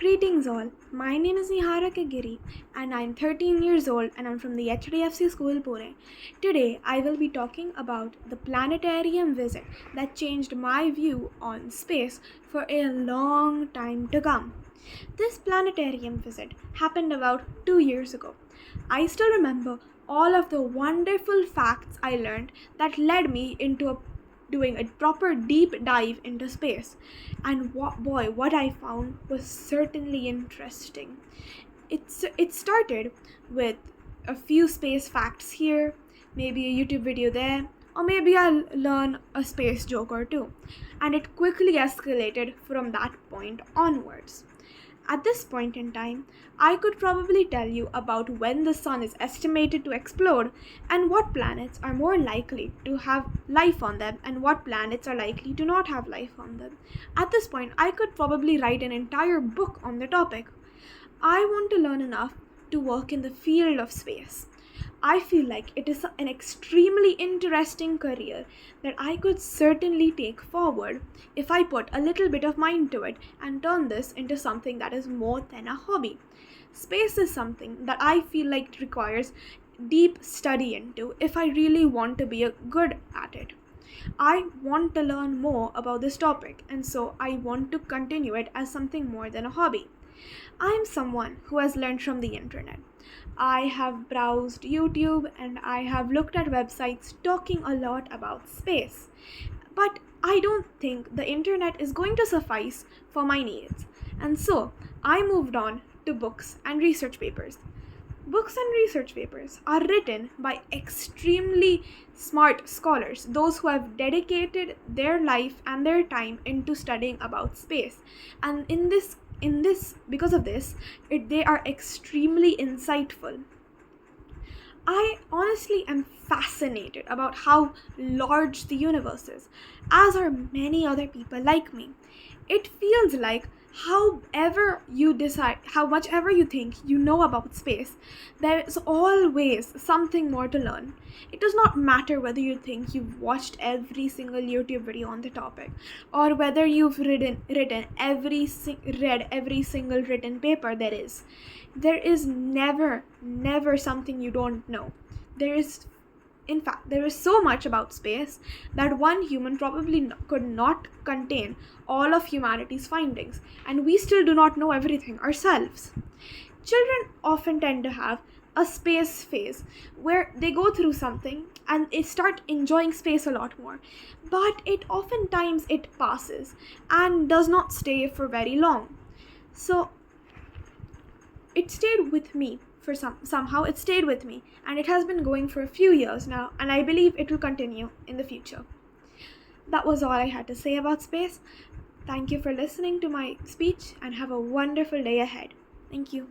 Greetings all, my name is Niharika Giri and I'm 13 years old and I'm from the HDFC school Pune. Today I will be talking about the planetarium visit that changed my view on space for a long time to come. This planetarium visit happened about 2 years ago. I still remember all of the wonderful facts I learned that led me into doing a proper deep dive into space. And what I found was certainly interesting. It started with a few space facts here, maybe a YouTube video there, or maybe I'll learn a space joke or two. And it quickly escalated from that point onwards. At this point in time, I could probably tell you about when the sun is estimated to explode and what planets are more likely to have life on them and what planets are likely to not have life on them. At this point, I could probably write an entire book on the topic. I want to learn enough to work in the field of space. I feel like it is an extremely interesting career that I could certainly take forward if I put a little bit of mind to it and turn this into something that is more than a hobby. Space is something that I feel like it requires deep study into if I really want to be good at it. I want to learn more about this topic, and so I want to continue it as something more than a hobby. I am someone who has learned from the internet. I have browsed YouTube and I have looked at websites talking a lot about space. But I don't think the internet is going to suffice for my needs. And so I moved on to books and research papers. Books and research papers are written by extremely smart scholars, those who have dedicated their life and their time into studying about space. And because of this, they are extremely insightful. I honestly am fascinated about how large the universe is, as are many other people like me. It feels like how much ever you think you know about space, there is always something more to learn. It does not matter whether you think you've watched every single YouTube video on the topic, or whether you've read every single written paper there is. There is never something you don't know. In fact, there is so much about space that one human probably could not contain all of humanity's findings, and we still do not know everything ourselves. Children often tend to have a space phase where they go through something and they start enjoying space a lot more, but it passes and does not stay for very long. So it stayed with me somehow it stayed with me, and it has been going for a few years now, and I believe it will continue in the future. That was all I had to say about space. Thank you for listening to my speech and have a wonderful day ahead. Thank you.